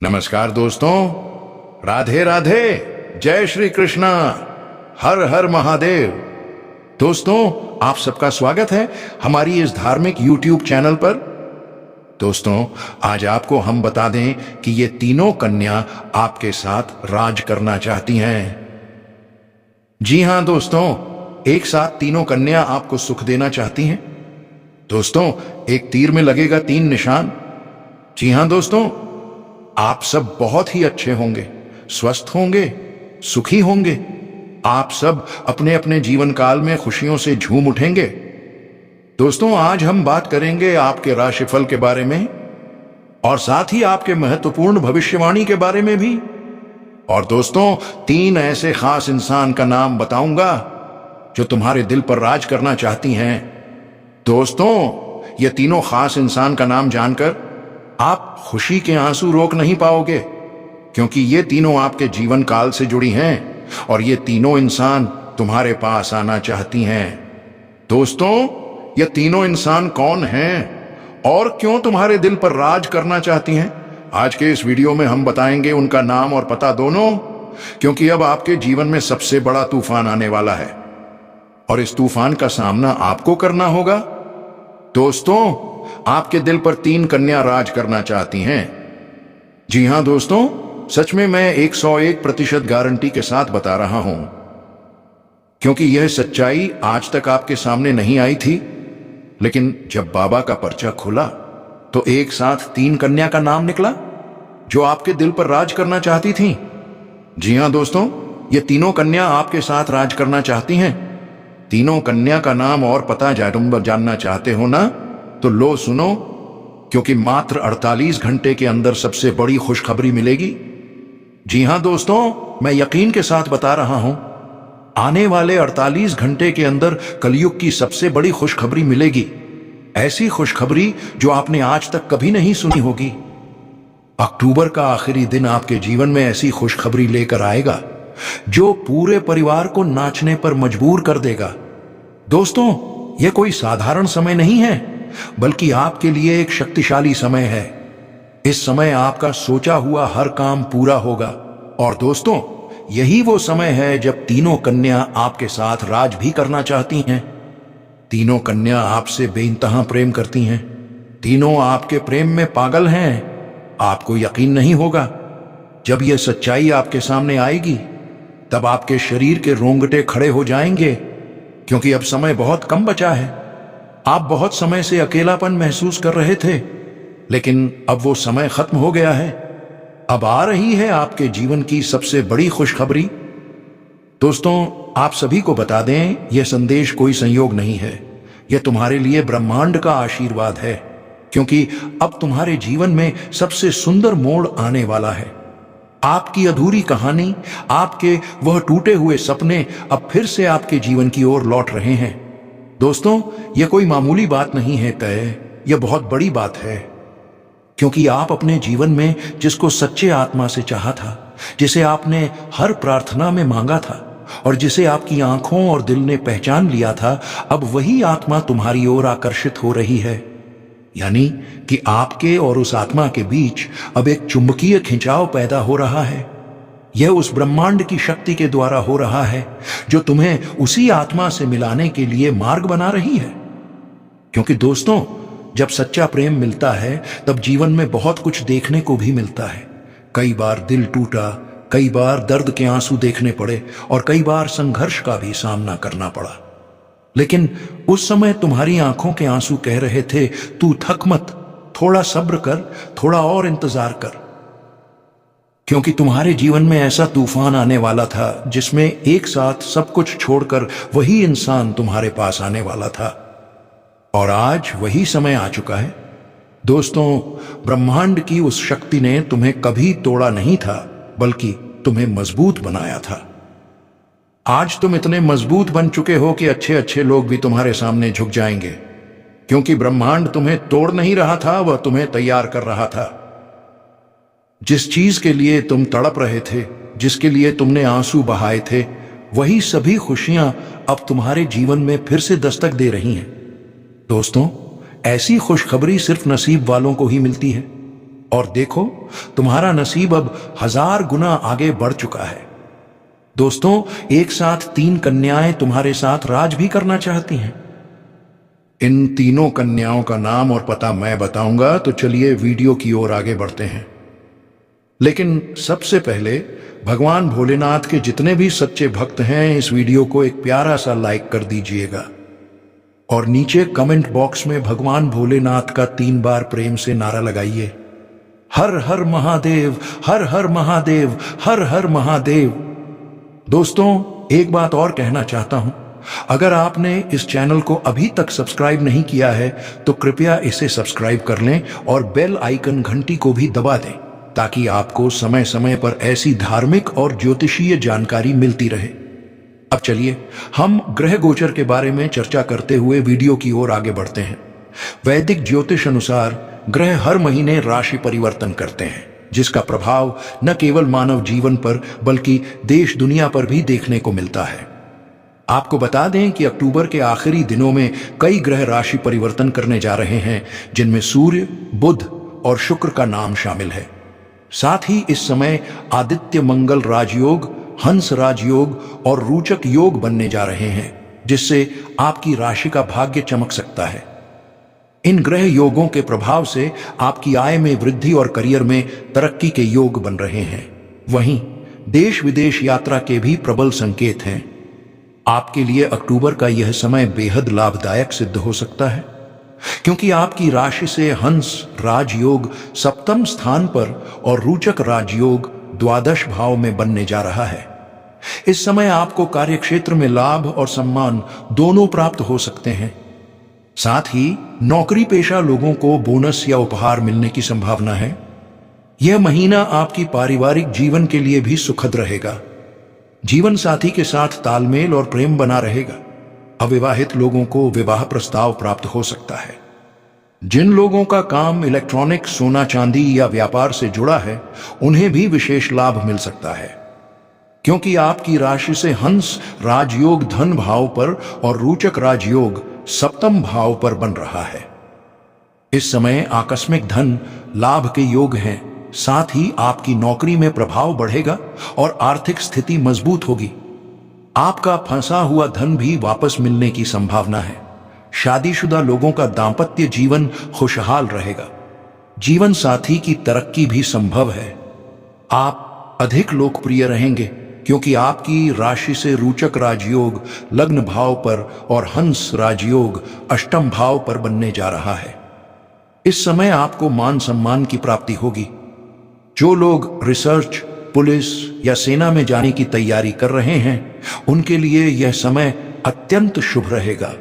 नमस्कार दोस्तों, राधे राधे, जय श्री कृष्णा, हर हर महादेव। दोस्तों, आप सबका स्वागत है हमारी इस धार्मिक YouTube चैनल पर। दोस्तों, आज आपको हम बता दें कि ये तीनों कन्या आपके साथ राज करना चाहती हैं। जी हां दोस्तों, एक साथ तीनों कन्या आपको सुख देना चाहती हैं। दोस्तों, एक तीर में लगेगा 3 निशान। जी हां दोस्तों, आप सब बहुत ही अच्छे होंगे, स्वस्थ होंगे, सुखी होंगे। आप सब अपने अपने जीवन काल में खुशियों से झूम उठेंगे। दोस्तों, आज हम बात करेंगे आपके राशिफल के बारे में और साथ ही आपके महत्वपूर्ण भविष्यवाणी के बारे में भी। और दोस्तों, 3 ऐसे खास इंसान का नाम बताऊंगा जो तुम्हारे दिल पर राज करना चाहती हैं। दोस्तों, ये तीनों खास इंसान का नाम जानकर आप खुशी के आंसू रोक नहीं पाओगे, क्योंकि ये तीनों आपके जीवन काल से जुड़ी हैं और ये तीनों इंसान तुम्हारे पास आना चाहती हैं। दोस्तों, ये तीनों इंसान कौन हैं और क्यों तुम्हारे दिल पर राज करना चाहती हैं, आज के इस वीडियो में हम बताएंगे उनका नाम और पता दोनों, क्योंकि अब आपके जीवन में सबसे बड़ा तूफान आने वाला है और इस तूफान का सामना आपको करना होगा। दोस्तों, आपके दिल पर 3 कन्या राज करना चाहती हैं। जी हां दोस्तों, सच में मैं 101% गारंटी के साथ बता रहा हूं, क्योंकि यह सच्चाई आज तक आपके सामने नहीं आई थी। लेकिन जब बाबा का पर्चा खुला तो एक साथ 3 कन्या का नाम निकला जो आपके दिल पर राज करना चाहती थी। जी हां दोस्तों, ये तीनों कन्या आपके साथ राज करना चाहती हैं। तीनों कन्या का नाम और पता जानना चाहते हो ना, तो लो सुनो, क्योंकि मात्र 48 घंटे के अंदर सबसे बड़ी खुशखबरी मिलेगी। जी हां दोस्तों, मैं यकीन के साथ बता रहा हूं, आने वाले 48 घंटे के अंदर कलयुग की सबसे बड़ी खुशखबरी मिलेगी। ऐसी खुशखबरी जो आपने आज तक कभी नहीं सुनी होगी। अक्टूबर का आखिरी दिन आपके जीवन में ऐसी खुशखबरी लेकर आएगा जो पूरे परिवार को नाचने पर मजबूर कर देगा। दोस्तों, यह कोई साधारण समय नहीं है, बल्कि आपके लिए एक शक्तिशाली समय है। इस समय आपका सोचा हुआ हर काम पूरा होगा। और दोस्तों, यही वो समय है जब तीनों कन्या आपके साथ राज भी करना चाहती हैं। तीनों कन्या आपसे बेइंतहा प्रेम करती हैं। तीनों आपके प्रेम में पागल हैं। आपको यकीन नहीं होगा। जब यह सच्चाई आपके सामने आएगी तब आपके शरीर के रोंगटे खड़े हो जाएंगे, क्योंकि अब समय बहुत कम बचा है। आप बहुत समय से अकेलापन महसूस कर रहे थे, लेकिन अब वो समय खत्म हो गया है। अब आ रही है आपके जीवन की सबसे बड़ी खुशखबरी। दोस्तों, आप सभी को बता दें, यह संदेश कोई संयोग नहीं है। यह तुम्हारे लिए ब्रह्मांड का आशीर्वाद है, क्योंकि अब तुम्हारे जीवन में सबसे सुंदर मोड़ आने वाला है। आपकी अधूरी कहानी, आपके वह टूटे हुए सपने अब फिर से आपके जीवन की ओर लौट रहे हैं। दोस्तों, यह कोई मामूली बात नहीं है तय, यह बहुत बड़ी बात है, क्योंकि आप अपने जीवन में जिसको सच्चे आत्मा से चाहा था, जिसे आपने हर प्रार्थना में मांगा था और जिसे आपकी आंखों और दिल ने पहचान लिया था, अब वही आत्मा तुम्हारी ओर आकर्षित हो रही है। यानी कि आपके और उस आत्मा के बीच अब एक चुंबकीय खिंचाव पैदा हो रहा है। यह उस ब्रह्मांड की शक्ति के द्वारा हो रहा है जो तुम्हें उसी आत्मा से मिलाने के लिए मार्ग बना रही है। क्योंकि दोस्तों, जब सच्चा प्रेम मिलता है तब जीवन में बहुत कुछ देखने को भी मिलता है। कई बार दिल टूटा, कई बार दर्द के आंसू देखने पड़े और कई बार संघर्ष का भी सामना करना पड़ा। लेकिन उस समय तुम्हारी आंखों के आंसू कह रहे थे, तू थक मत, थोड़ा सब्र कर, थोड़ा और इंतजार कर, क्योंकि तुम्हारे जीवन में ऐसा तूफान आने वाला था जिसमें एक साथ सब कुछ छोड़कर वही इंसान तुम्हारे पास आने वाला था। और आज वही समय आ चुका है। दोस्तों, ब्रह्मांड की उस शक्ति ने तुम्हें कभी तोड़ा नहीं था, बल्कि तुम्हें मजबूत बनाया था। आज तुम इतने मजबूत बन चुके हो कि अच्छे अच्छे लोग भी तुम्हारे सामने झुक जाएंगे, क्योंकि ब्रह्मांड तुम्हें तोड़ नहीं रहा था, वह तुम्हें तैयार कर रहा था। जिस चीज के लिए तुम तड़प रहे थे, जिसके लिए तुमने आंसू बहाए थे, वही सभी खुशियां अब तुम्हारे जीवन में फिर से दस्तक दे रही हैं। दोस्तों, ऐसी खुशखबरी सिर्फ नसीब वालों को ही मिलती है और देखो, तुम्हारा नसीब अब 1000 गुना आगे बढ़ चुका है। दोस्तों, एक साथ 3 कन्याएं तुम्हारे साथ राज भी करना चाहती हैं। इन तीनों कन्याओं का नाम और पता मैं बताऊंगा, तो चलिए वीडियो की ओर आगे बढ़ते हैं। लेकिन सबसे पहले भगवान भोलेनाथ के जितने भी सच्चे भक्त हैं, इस वीडियो को एक प्यारा सा लाइक कर दीजिएगा और नीचे कमेंट बॉक्स में भगवान भोलेनाथ का 3 बार प्रेम से नारा लगाइए, हर हर महादेव, हर हर महादेव, हर हर महादेव। दोस्तों, एक बात और कहना चाहता हूं, अगर आपने इस चैनल को अभी तक सब्सक्राइब नहीं किया है तो कृपया इसे सब्सक्राइब कर लें और बेल आइकन घंटी को भी दबा दें, ताकि आपको समय समय पर ऐसी धार्मिक और ज्योतिषीय जानकारी मिलती रहे। अब चलिए हम ग्रह गोचर के बारे में चर्चा करते हुए वीडियो की ओर आगे बढ़ते हैं। वैदिक ज्योतिष अनुसार ग्रह हर महीने राशि परिवर्तन करते हैं, जिसका प्रभाव न केवल मानव जीवन पर बल्कि देश दुनिया पर भी देखने को मिलता है। आपको बता दें कि अक्टूबर के आखिरी दिनों में कई ग्रह राशि परिवर्तन करने जा रहे हैं, जिनमें सूर्य, बुध और शुक्र का नाम शामिल है। साथ ही इस समय आदित्य मंगल राजयोग, हंस राजयोग और रोचक योग बनने जा रहे हैं, जिससे आपकी राशि का भाग्य चमक सकता है। इन ग्रह योगों के प्रभाव से आपकी आय में वृद्धि और करियर में तरक्की के योग बन रहे हैं। वहीं देश विदेश यात्रा के भी प्रबल संकेत हैं। आपके लिए अक्टूबर का यह समय बेहद लाभदायक सिद्ध हो सकता है, क्योंकि आपकी राशि से हंस राजयोग 7वें स्थान पर और रोचक राजयोग 12 भाव में बनने जा रहा है। इस समय आपको कार्यक्षेत्र में लाभ और सम्मान दोनों प्राप्त हो सकते हैं। साथ ही नौकरी पेशा लोगों को बोनस या उपहार मिलने की संभावना है। यह महीना आपकी पारिवारिक जीवन के लिए भी सुखद रहेगा। जीवन साथी के साथ तालमेल और प्रेम बना रहेगा। अविवाहित लोगों को विवाह प्रस्ताव प्राप्त हो सकता है। जिन लोगों का काम इलेक्ट्रॉनिक, सोना चांदी या व्यापार से जुड़ा है, उन्हें भी विशेष लाभ मिल सकता है, क्योंकि आपकी राशि से हंस राजयोग धन भाव पर और रोचक राजयोग 7वें भाव पर बन रहा है। इस समय आकस्मिक धन लाभ के योग हैं। साथ ही आपकी नौकरी में प्रभाव बढ़ेगा और आर्थिक स्थिति मजबूत होगी। आपका फंसा हुआ धन भी वापस मिलने की संभावना है। शादीशुदा लोगों का दांपत्य जीवन खुशहाल रहेगा। जीवन साथी की तरक्की भी संभव है। आप अधिक लोकप्रिय रहेंगे, क्योंकि आपकी राशि से रोचक राजयोग लग्न भाव पर और हंस राजयोग 8वें भाव पर बनने जा रहा है। इस समय आपको मान सम्मान की प्राप्ति होगी। जो लोग रिसर्च, पुलिस या सेना में जाने की तैयारी कर रहे हैं, उनके लिए यह समय अत्यंत शुभ रहेगा।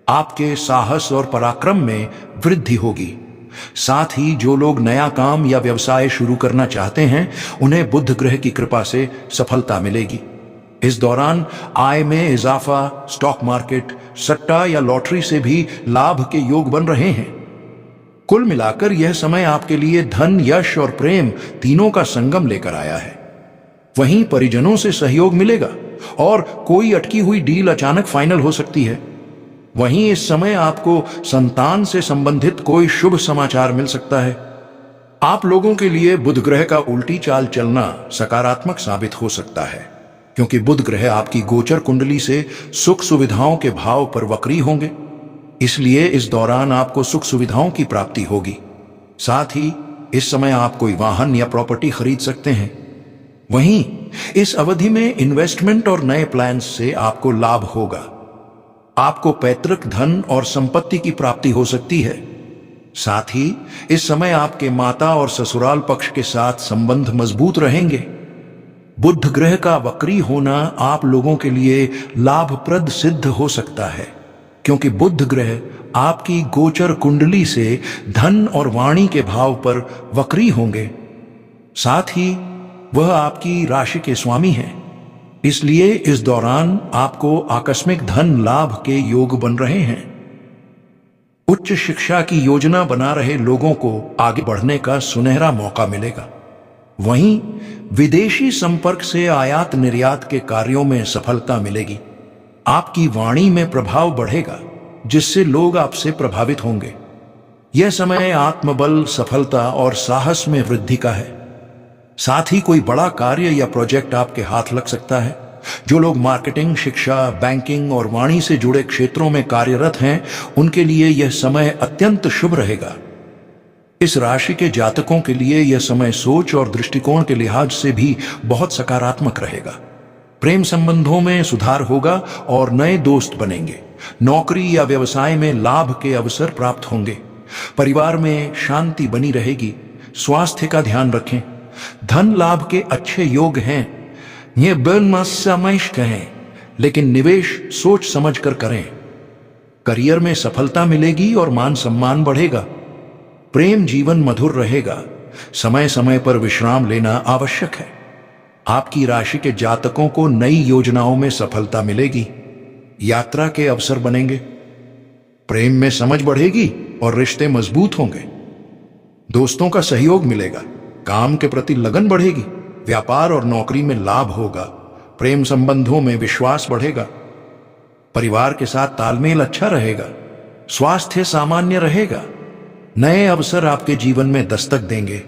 आपके साहस और पराक्रम में वृद्धि होगी। साथ ही जो लोग नया काम या व्यवसाय शुरू करना चाहते हैं, उन्हें बुध ग्रह की कृपा से सफलता मिलेगी। इस दौरान आय में इजाफा, स्टॉक मार्केट, सट्टा या लॉटरी से भी लाभ के योग बन रहे हैं। कुल मिलाकर यह समय आपके लिए धन, यश और प्रेम तीनों का संगम लेकर आया है। वहीं परिजनों से सहयोग मिलेगा और कोई अटकी हुई डील अचानक फाइनल हो सकती है। वहीं इस समय आपको संतान से संबंधित कोई शुभ समाचार मिल सकता है। आप लोगों के लिए बुध ग्रह का उल्टी चाल चलना सकारात्मक साबित हो सकता है, क्योंकि बुध ग्रह आपकी गोचर कुंडली से सुख सुविधाओं के भाव पर वक्री होंगे। इसलिए इस दौरान आपको सुख सुविधाओं की प्राप्ति होगी। साथ ही इस समय आप कोई वाहन या प्रॉपर्टी खरीद सकते हैं। वहीं इस अवधि में इन्वेस्टमेंट और नए प्लान्स से आपको लाभ होगा। आपको पैतृक धन और संपत्ति की प्राप्ति हो सकती है। साथ ही इस समय आपके माता और ससुराल पक्ष के साथ संबंध मजबूत रहेंगे। बुध ग्रह का वक्री होना आप लोगों के लिए लाभप्रद सिद्ध हो सकता है, क्योंकि बुध ग्रह आपकी गोचर कुंडली से धन और वाणी के भाव पर वक्री होंगे। साथ ही वह आपकी राशि के स्वामी हैं। इसलिए इस दौरान आपको आकस्मिक धन लाभ के योग बन रहे हैं। उच्च शिक्षा की योजना बना रहे लोगों को आगे बढ़ने का सुनहरा मौका मिलेगा। वहीं विदेशी संपर्क से आयात निर्यात के कार्यों में सफलता मिलेगी। आपकी वाणी में प्रभाव बढ़ेगा, जिससे लोग आपसे प्रभावित होंगे। यह समय आत्मबल, सफलता और साहस में वृद्धि का है। साथ ही कोई बड़ा कार्य या प्रोजेक्ट आपके हाथ लग सकता है। जो लोग मार्केटिंग, शिक्षा, बैंकिंग और वाणी से जुड़े क्षेत्रों में कार्यरत हैं, उनके लिए यह समय अत्यंत शुभ रहेगा। इस राशि के जातकों के लिए यह समय सोच और दृष्टिकोण के लिहाज से भी बहुत सकारात्मक रहेगा। प्रेम संबंधों में सुधार होगा और नए दोस्त बनेंगे। नौकरी या व्यवसाय में लाभ के अवसर प्राप्त होंगे। परिवार में शांति बनी रहेगी। स्वास्थ्य का ध्यान रखें। धन लाभ के अच्छे योग हैं। ये बिन समय कहें, लेकिन निवेश सोच समझ कर करें। करियर में सफलता मिलेगी और मान सम्मान बढ़ेगा। प्रेम जीवन मधुर रहेगा। समय समय पर विश्राम लेना आवश्यक है। आपकी राशि के जातकों को नई योजनाओं में सफलता मिलेगी। यात्रा के अवसर बनेंगे। प्रेम में समझ बढ़ेगी और रिश्ते मजबूत होंगे। दोस्तों का सहयोग मिलेगा। काम के प्रति लगन बढ़ेगी। व्यापार और नौकरी में लाभ होगा। प्रेम संबंधों में विश्वास बढ़ेगा। परिवार के साथ तालमेल अच्छा रहेगा। स्वास्थ्य सामान्य रहेगा। नए अवसर आपके जीवन में दस्तक देंगे।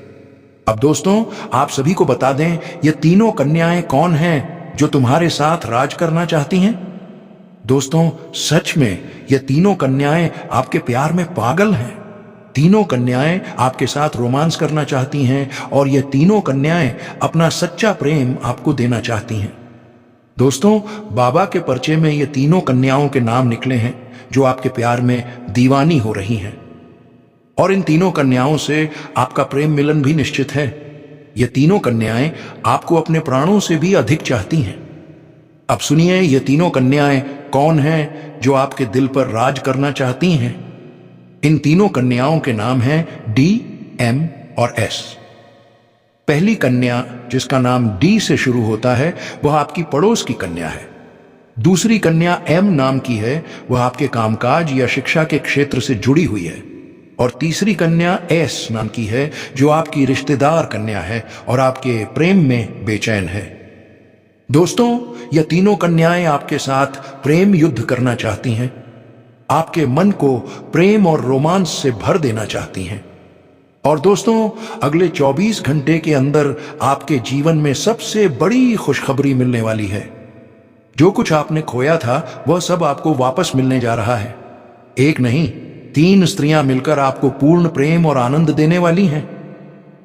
अब दोस्तों, आप सभी को बता दें, ये तीनों कन्याएं कौन हैं जो तुम्हारे साथ राज करना चाहती हैं? दोस्तों, सच में ये तीनों कन्याएं आपके प्यार में पागल हैं। तीनों कन्याएं आपके साथ रोमांस करना चाहती हैं और ये तीनों कन्याएं अपना सच्चा प्रेम आपको देना चाहती हैं। दोस्तों, बाबा के पर्चे में ये तीनों कन्याओं के नाम निकले हैं जो आपके प्यार में दीवानी हो रही हैं। और इन तीनों कन्याओं से आपका प्रेम मिलन भी निश्चित है। ये तीनों कन्याएं आपको अपने प्राणों से भी अधिक चाहती हैं। अब सुनिए, ये तीनों कन्याएं कौन हैं जो आपके दिल पर राज करना चाहती हैं। इन तीनों कन्याओं के नाम हैं डी, एम और एस। पहली कन्या, जिसका नाम डी से शुरू होता है, वह आपकी पड़ोस की कन्या है। दूसरी कन्या एम नाम की है, वह आपके कामकाज या शिक्षा के क्षेत्र से जुड़ी हुई है। और तीसरी कन्या एस नाम की है, जो आपकी रिश्तेदार कन्या है और आपके प्रेम में बेचैन है। दोस्तों, यह तीनों कन्याएं आपके साथ प्रेम युद्ध करना चाहती हैं। आपके मन को प्रेम और रोमांस से भर देना चाहती हैं। और दोस्तों, अगले 24 घंटे के अंदर आपके जीवन में सबसे बड़ी खुशखबरी मिलने वाली है। जो कुछ आपने खोया था, वह सब आपको वापस मिलने जा रहा है। एक नहीं, 3 स्त्रियां मिलकर आपको पूर्ण प्रेम और आनंद देने वाली हैं।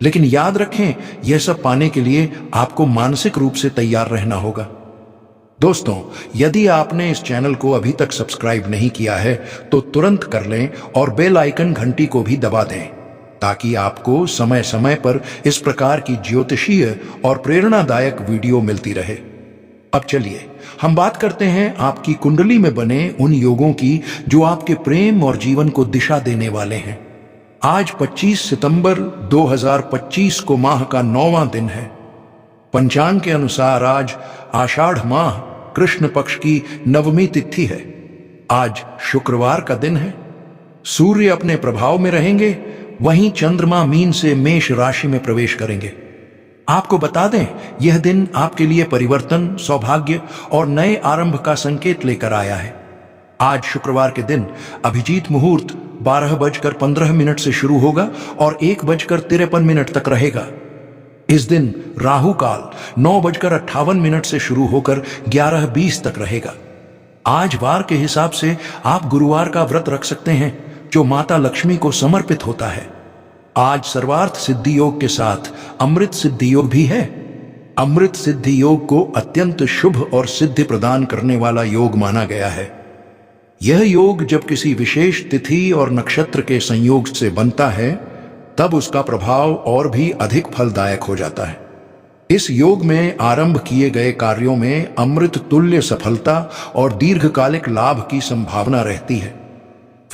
लेकिन याद रखें, यह सब पाने के लिए आपको मानसिक रूप से तैयार रहना होगा। दोस्तों, यदि आपने इस चैनल को अभी तक सब्सक्राइब नहीं किया है, तो तुरंत कर लें और बेल आइकन घंटी को भी दबा दें, ताकि आपको समय समय पर इस प्रकार की ज्योतिषीय और प्रेरणादायक वीडियो मिलती रहे। अब चलिए हम बात करते हैं आपकी कुंडली में बने उन योगों की जो आपके प्रेम और जीवन को दिशा देने वाले हैं। आज 25 सितंबर 2025 को माह का 9वां दिन है। पंचांग के अनुसार आज आषाढ़ माह कृष्ण पक्ष की 9वीं तिथि है। आज शुक्रवार का दिन है। सूर्य अपने प्रभाव में रहेंगे, वहीं चंद्रमा मीन से मेष राशि में प्रवेश करेंगे। आपको बता दें, यह दिन आपके लिए परिवर्तन, सौभाग्य और नए आरंभ का संकेत लेकर आया है। आज शुक्रवार के दिन अभिजीत मुहूर्त 12:15 से शुरू होगा और 1:53 तक रहेगा। इस दिन राहु काल 9:58 से शुरू होकर 11:20 तक रहेगा। आज वार के हिसाब से आप गुरुवार का व्रत रख सकते हैं, जो माता लक्ष्मी को समर्पित होता है। आज सर्वार्थ सिद्धि योग के साथ अमृत सिद्धि योग भी है। अमृत सिद्धि योग को अत्यंत शुभ और सिद्धि प्रदान करने वाला योग माना गया है। यह योग जब किसी विशेष तिथि और नक्षत्र के संयोग से बनता है, तब उसका प्रभाव और भी अधिक फलदायक हो जाता है। इस योग में आरंभ किए गए कार्यों में अमृत तुल्य सफलता और दीर्घकालिक लाभ की संभावना रहती है।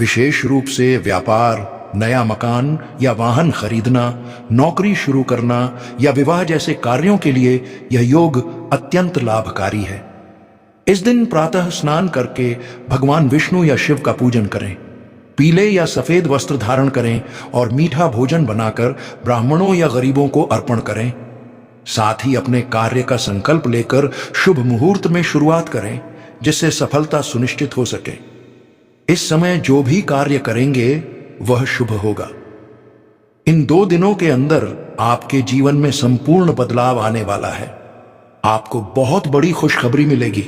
विशेष रूप से व्यापार, नया मकान या वाहन खरीदना, नौकरी शुरू करना या विवाह जैसे कार्यों के लिए यह योग अत्यंत लाभकारी है। इस दिन प्रातः स्नान करके भगवान विष्णु या शिव का पूजन करें। पीले या सफेद वस्त्र धारण करें और मीठा भोजन बनाकर ब्राह्मणों या गरीबों को अर्पण करें। साथ ही अपने कार्य का संकल्प लेकर शुभ मुहूर्त में शुरुआत करें, जिससे सफलता सुनिश्चित हो सके। इस समय जो भी कार्य करेंगे, वह शुभ होगा। इन 2 दिनों के अंदर आपके जीवन में संपूर्ण बदलाव आने वाला है। आपको बहुत बड़ी खुशखबरी मिलेगी।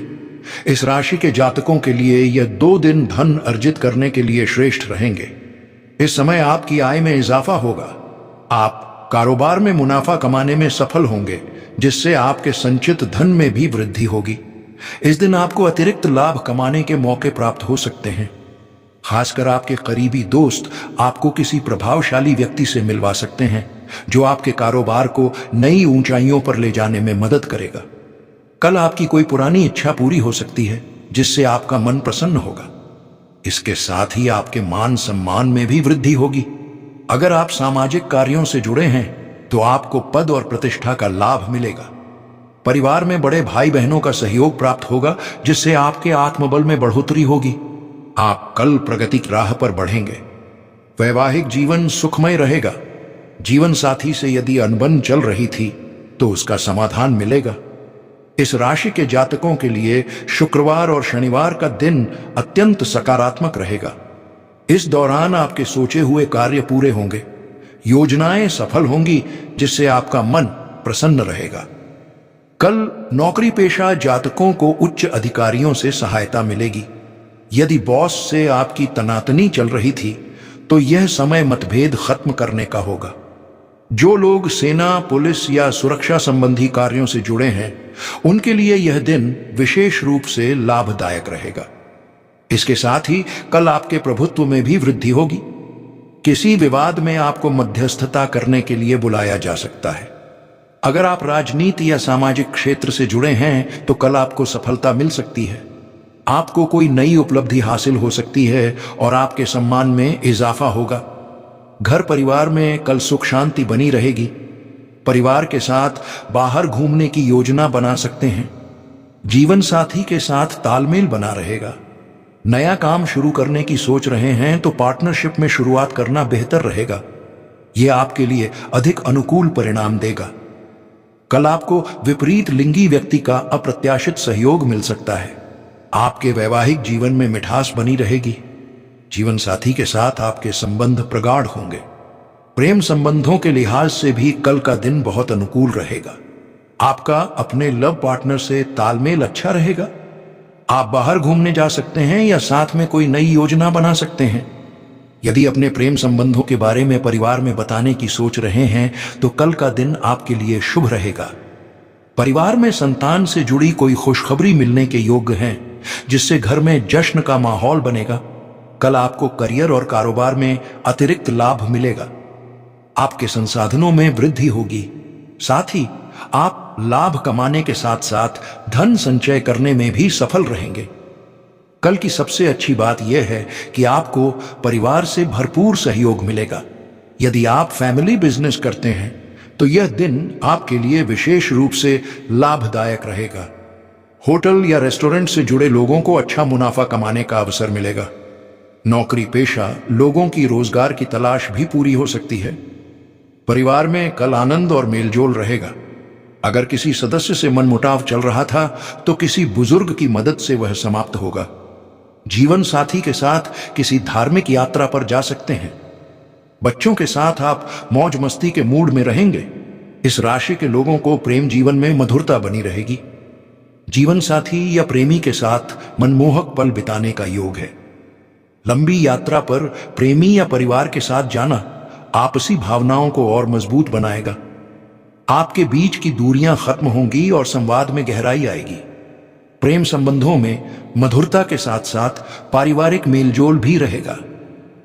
इस राशि के जातकों के लिए यह 2 दिन धन अर्जित करने के लिए श्रेष्ठ रहेंगे। इस समय आपकी आय में इजाफा होगा। आप कारोबार में मुनाफा कमाने में सफल होंगे, जिससे आपके संचित धन में भी वृद्धि होगी। इस दिन आपको अतिरिक्त लाभ कमाने के मौके प्राप्त हो सकते हैं। खासकर आपके करीबी दोस्त आपको किसी प्रभावशाली व्यक्ति से मिलवा सकते हैं, जो आपके कारोबार को नई ऊंचाइयों पर ले जाने में मदद करेगा। कल आपकी कोई पुरानी इच्छा पूरी हो सकती है, जिससे आपका मन प्रसन्न होगा। इसके साथ ही आपके मान सम्मान में भी वृद्धि होगी। अगर आप सामाजिक कार्यों से जुड़े हैं तो आपको पद और प्रतिष्ठा का लाभ मिलेगा। परिवार में बड़े भाई बहनों का सहयोग प्राप्त होगा, जिससे आपके आत्मबल में बढ़ोतरी होगी। आप कल प्रगति की राह पर बढ़ेंगे। वैवाहिक जीवन सुखमय रहेगा। जीवन साथी से यदि अनबन चल रही थी तो उसका समाधान मिलेगा। इस राशि के जातकों के लिए शुक्रवार और शनिवार का दिन अत्यंत सकारात्मक रहेगा। इस दौरान आपके सोचे हुए कार्य पूरे होंगे, योजनाएं सफल होंगी, जिससे आपका मन प्रसन्न रहेगा। कल नौकरी पेशा जातकों को उच्च अधिकारियों से सहायता मिलेगी। यदि बॉस से आपकी तनातनी चल रही थी तो यह समय मतभेद खत्म करने का होगा। जो लोग सेना, पुलिस या सुरक्षा संबंधी कार्यों से जुड़े हैं, उनके लिए यह दिन विशेष रूप से लाभदायक रहेगा। इसके साथ ही कल आपके प्रभुत्व में भी वृद्धि होगी। किसी विवाद में आपको मध्यस्थता करने के लिए बुलाया जा सकता है। अगर आप राजनीति या सामाजिक क्षेत्र से जुड़े हैं तो कल आपको सफलता मिल सकती है। आपको कोई नई उपलब्धि हासिल हो सकती है और आपके सम्मान में इजाफा होगा। घर परिवार में कल सुख शांति बनी रहेगी। परिवार के साथ बाहर घूमने की योजना बना सकते हैं। जीवन साथी के साथ तालमेल बना रहेगा। नया काम शुरू करने की सोच रहे हैं तो पार्टनरशिप में शुरुआत करना बेहतर रहेगा। यह आपके लिए अधिक अनुकूल परिणाम देगा। कल आपको विपरीत लिंगी व्यक्ति का अप्रत्याशित सहयोग मिल सकता है। आपके वैवाहिक जीवन में मिठास बनी रहेगी। जीवन साथी के साथ आपके संबंध प्रगाढ़ होंगे। प्रेम संबंधों के लिहाज से भी कल का दिन बहुत अनुकूल रहेगा। आपका अपने लव पार्टनर से तालमेल अच्छा रहेगा। आप बाहर घूमने जा सकते हैं या साथ में कोई नई योजना बना सकते हैं। यदि अपने प्रेम संबंधों के बारे में परिवार में बताने की सोच रहे हैं तो कल का दिन आपके लिए शुभ रहेगा। परिवार में संतान से जुड़ी कोई खुशखबरी मिलने के योग्य हैं, जिससे घर में जश्न का माहौल बनेगा। कल आपको करियर और कारोबार में अतिरिक्त लाभ मिलेगा। आपके संसाधनों में वृद्धि होगी। साथ ही आप लाभ कमाने के साथ साथ धन संचय करने में भी सफल रहेंगे। कल की सबसे अच्छी बात यह है कि आपको परिवार से भरपूर सहयोग मिलेगा। यदि आप फैमिली बिजनेस करते हैं तो यह दिन आपके लिए विशेष रूप से लाभदायक रहेगा। होटल या रेस्टोरेंट से जुड़े लोगों को अच्छा मुनाफा कमाने का अवसर मिलेगा। नौकरी पेशा लोगों की रोजगार की तलाश भी पूरी हो सकती है। परिवार में कल आनंद और मेलजोल रहेगा। अगर किसी सदस्य से मनमुटाव चल रहा था तो किसी बुजुर्ग की मदद से वह समाप्त होगा। जीवन साथी के साथ किसी धार्मिक यात्रा पर जा सकते हैं। बच्चों के साथ आप मौज मस्ती के मूड में रहेंगे। इस राशि के लोगों को प्रेम जीवन में मधुरता बनी रहेगी। जीवन साथी या प्रेमी के साथ मनमोहक पल बिताने का योग है। लंबी यात्रा पर प्रेमी या परिवार के साथ जाना आपसी भावनाओं को और मजबूत बनाएगा। आपके बीच की दूरियां खत्म होंगी और संवाद में गहराई आएगी। प्रेम संबंधों में मधुरता के साथ साथ पारिवारिक मेलजोल भी रहेगा।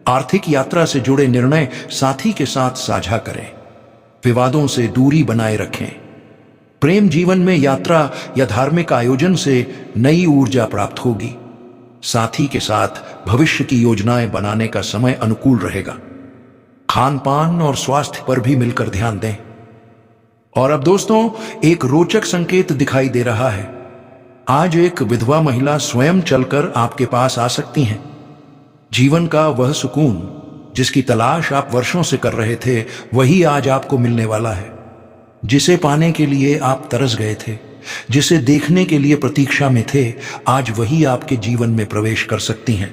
आर्थिक यात्रा से जुड़े निर्णय साथी के साथ साझा करें। विवादों से दूरी बनाए रखें। प्रेम जीवन में यात्रा या धार्मिक आयोजन से नई ऊर्जा प्राप्त होगी। साथी के साथ भविष्य की योजनाएं बनाने का समय अनुकूल रहेगा। खान पान और स्वास्थ्य पर भी मिलकर ध्यान दें। और अब दोस्तों, एक रोचक संकेत दिखाई दे रहा है। आज एक विधवा महिला स्वयं चलकर आपके पास आ सकती हैं। जीवन का वह सुकून जिसकी तलाश आप वर्षों से कर रहे थे, वही आज आपको मिलने वाला है। जिसे पाने के लिए आप तरस गए थे, जिसे देखने के लिए प्रतीक्षा में थे, आज वही आपके जीवन में प्रवेश कर सकती हैं।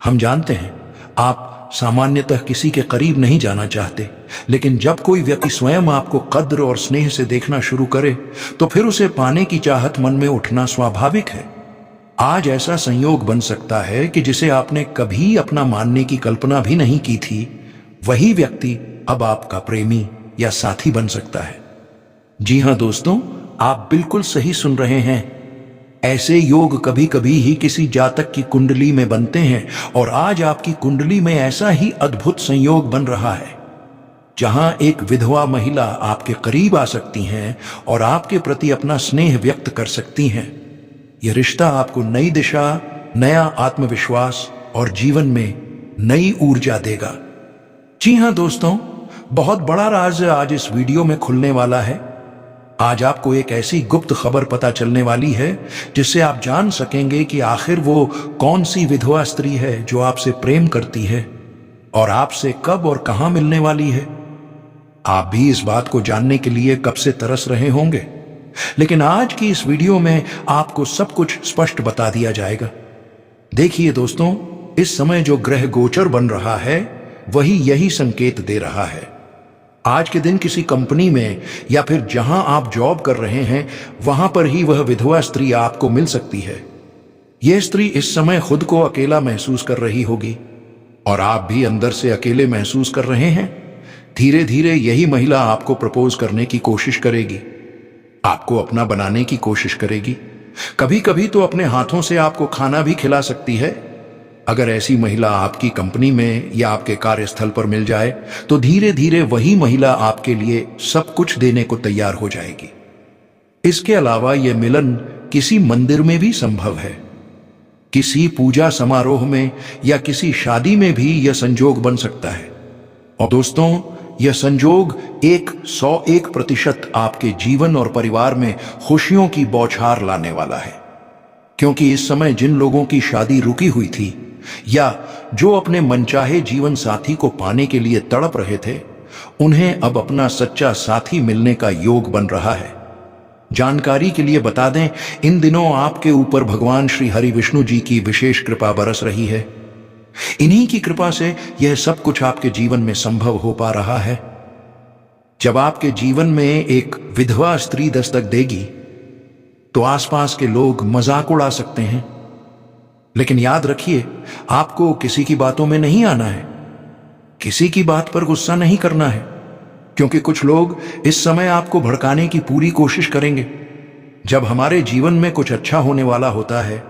हम जानते हैं आप सामान्यतः किसी के करीब नहीं जाना चाहते, लेकिन जब कोई व्यक्ति स्वयं आपको कद्र और स्नेह से देखना शुरू करे तो फिर उसे पाने की चाहत मन में उठना स्वाभाविक है। आज ऐसा संयोग बन सकता है कि जिसे आपने कभी अपना मानने की कल्पना भी नहीं की थी, वही व्यक्ति अब आपका प्रेमी या साथी बन सकता है। जी हां दोस्तों, आप बिल्कुल सही सुन रहे हैं। ऐसे योग कभी कभी ही किसी जातक की कुंडली में बनते हैं और आज आपकी कुंडली में ऐसा ही अद्भुत संयोग बन रहा है, जहां एक विधवा महिला आपके करीब आ सकती हैं और आपके प्रति अपना स्नेह व्यक्त कर सकती हैं। यह रिश्ता आपको नई दिशा, नया आत्मविश्वास और जीवन में नई ऊर्जा देगा। जी हां दोस्तों, बहुत बड़ा राज आज इस वीडियो में खुलने वाला है। आज आपको एक ऐसी गुप्त खबर पता चलने वाली है जिससे आप जान सकेंगे कि आखिर वो कौन सी विधवा स्त्री है जो आपसे प्रेम करती है और आपसे कब और कहां मिलने वाली है। आप भी इस बात को जानने के लिए कब से तरस रहे होंगे, लेकिन आज की इस वीडियो में आपको सब कुछ स्पष्ट बता दिया जाएगा। देखिए दोस्तों, इस समय जो ग्रह गोचर बन रहा है वही यही संकेत दे रहा है। आज के दिन किसी कंपनी में या फिर जहां आप जॉब कर रहे हैं वहां पर ही वह विधवा स्त्री आपको मिल सकती है। यह स्त्री इस समय खुद को अकेला महसूस कर रही होगी और आप भी अंदर से अकेले महसूस कर रहे हैं। धीरे धीरे यही महिला आपको प्रपोज करने की कोशिश करेगी, आपको अपना बनाने की कोशिश करेगी, कभी कभी तो अपने हाथों से आपको खाना भी खिला सकती है। अगर ऐसी महिला आपकी कंपनी में या आपके कार्यस्थल पर मिल जाए तो धीरे धीरे वही महिला आपके लिए सब कुछ देने को तैयार हो जाएगी। इसके अलावा यह मिलन किसी मंदिर में भी संभव है, किसी पूजा समारोह में या किसी शादी में भी यह संजोग बन सकता है। और दोस्तों, यह संजोग 101% आपके जीवन और परिवार में खुशियों की बौछार लाने वाला है, क्योंकि इस समय जिन लोगों की शादी रुकी हुई थी या जो अपने मनचाहे जीवन साथी को पाने के लिए तड़प रहे थे, उन्हें अब अपना सच्चा साथी मिलने का योग बन रहा है। जानकारी के लिए बता दें, इन दिनों आपके ऊपर भगवान श्री हरि विष्णु जी की विशेष कृपा बरस रही है। इन्हीं की कृपा से यह सब कुछ आपके जीवन में संभव हो पा रहा है। जब आपके जीवन में एक विधवा स्त्री दस्तक देगी तो आसपास के लोग मजाक उड़ा सकते हैं, लेकिन याद रखिए, आपको किसी की बातों में नहीं आना है, किसी की बात पर गुस्सा नहीं करना है, क्योंकि कुछ लोग इस समय आपको भड़काने की पूरी कोशिश करेंगे। जब हमारे जीवन में कुछ अच्छा होने वाला होता है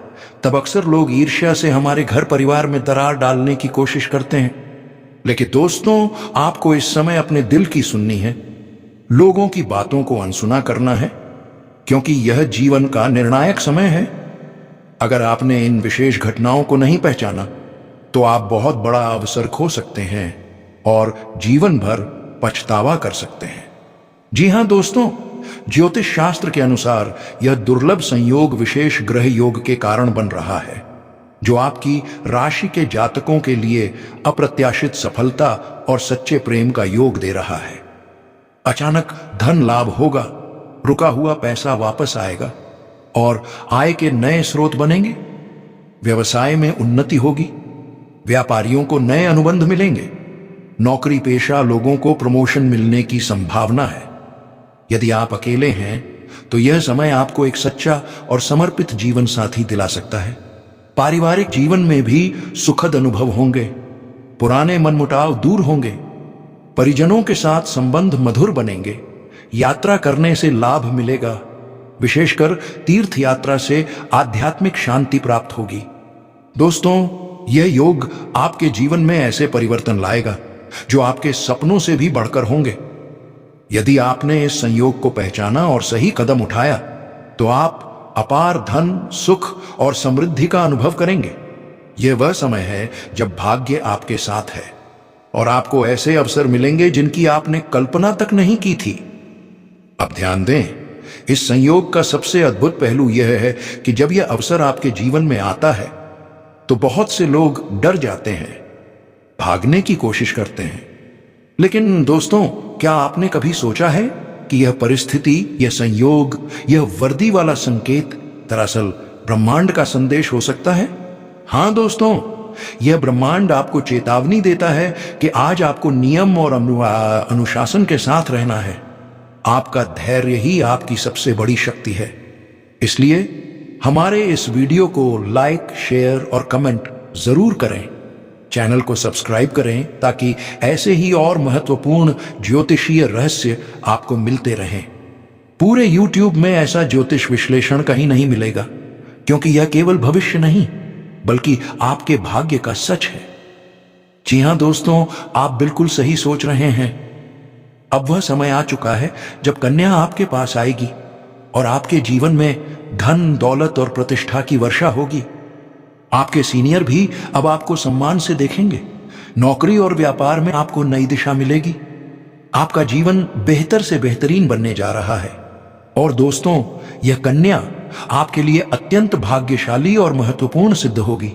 तब अक्सर लोग ईर्ष्या से हमारे घर परिवार में दरार डालने की कोशिश करते हैं। लेकिन दोस्तों, आपको इस समय अपने दिल की सुननी है, लोगों की बातों को अनसुना करना है, क्योंकि यह जीवन का निर्णायक समय है। अगर आपने इन विशेष घटनाओं को नहीं पहचाना तो आप बहुत बड़ा अवसर खो सकते हैं और जीवन भर पछतावा कर सकते हैं। जी हां दोस्तों, ज्योतिष शास्त्र के अनुसार यह दुर्लभ संयोग विशेष ग्रह योग के कारण बन रहा है, जो आपकी राशि के जातकों के लिए अप्रत्याशित सफलता और सच्चे प्रेम का योग दे रहा है। अचानक धन लाभ होगा, रुका हुआ पैसा वापस आएगा और आय के नए स्रोत बनेंगे। व्यवसाय में उन्नति होगी, व्यापारियों को नए अनुबंध मिलेंगे, नौकरी पेशा लोगों को प्रमोशन मिलने की संभावना है। यदि आप अकेले हैं तो यह समय आपको एक सच्चा और समर्पित जीवन साथी दिला सकता है। पारिवारिक जीवन में भी सुखद अनुभव होंगे, पुराने मनमुटाव दूर होंगे, परिजनों के साथ संबंध मधुर बनेंगे, यात्रा करने से लाभ मिलेगा, विशेषकर तीर्थ यात्रा से आध्यात्मिक शांति प्राप्त होगी। दोस्तों, यह योग आपके जीवन में ऐसे परिवर्तन लाएगा जो आपके सपनों से भी बढ़कर होंगे। यदि आपने इस संयोग को पहचाना और सही कदम उठाया तो आप अपार धन, सुख और समृद्धि का अनुभव करेंगे। यह वह समय है जब भाग्य आपके साथ है और आपको ऐसे अवसर मिलेंगे जिनकी आपने कल्पना तक नहीं की थी। अब ध्यान दें, इस संयोग का सबसे अद्भुत पहलू यह है कि जब यह अवसर आपके जीवन में आता है तो बहुत से लोग डर जाते हैं, भागने की कोशिश करते हैं। लेकिन दोस्तों, क्या आपने कभी सोचा है कि यह परिस्थिति, यह संयोग, यह वर्दी वाला संकेत दरअसल ब्रह्मांड का संदेश हो सकता है? हां दोस्तों, यह ब्रह्मांड आपको चेतावनी देता है कि आज आपको नियम और अनुशासन के साथ रहना है। आपका धैर्य ही आपकी सबसे बड़ी शक्ति है। इसलिए हमारे इस वीडियो को लाइक, शेयर और कमेंट जरूर करें। चैनल को सब्सक्राइब करें ताकि ऐसे ही और महत्वपूर्ण ज्योतिषीय रहस्य आपको मिलते रहें। पूरे YouTube में ऐसा ज्योतिष विश्लेषण कहीं नहीं मिलेगा, क्योंकि यह केवल भविष्य नहीं बल्कि आपके भाग्य का सच है। जी हां दोस्तों, आप बिल्कुल सही सोच रहे हैं। अब वह समय आ चुका है जब कन्या आपके पास आएगी और आपके जीवन में धन, दौलत और प्रतिष्ठा की वर्षा होगी। आपके सीनियर भी अब आपको सम्मान से देखेंगे। नौकरी और व्यापार में आपको नई दिशा मिलेगी। आपका जीवन बेहतर से बेहतरीन बनने जा रहा है। और दोस्तों, यह कन्या आपके लिए अत्यंत भाग्यशाली और महत्वपूर्ण सिद्ध होगी।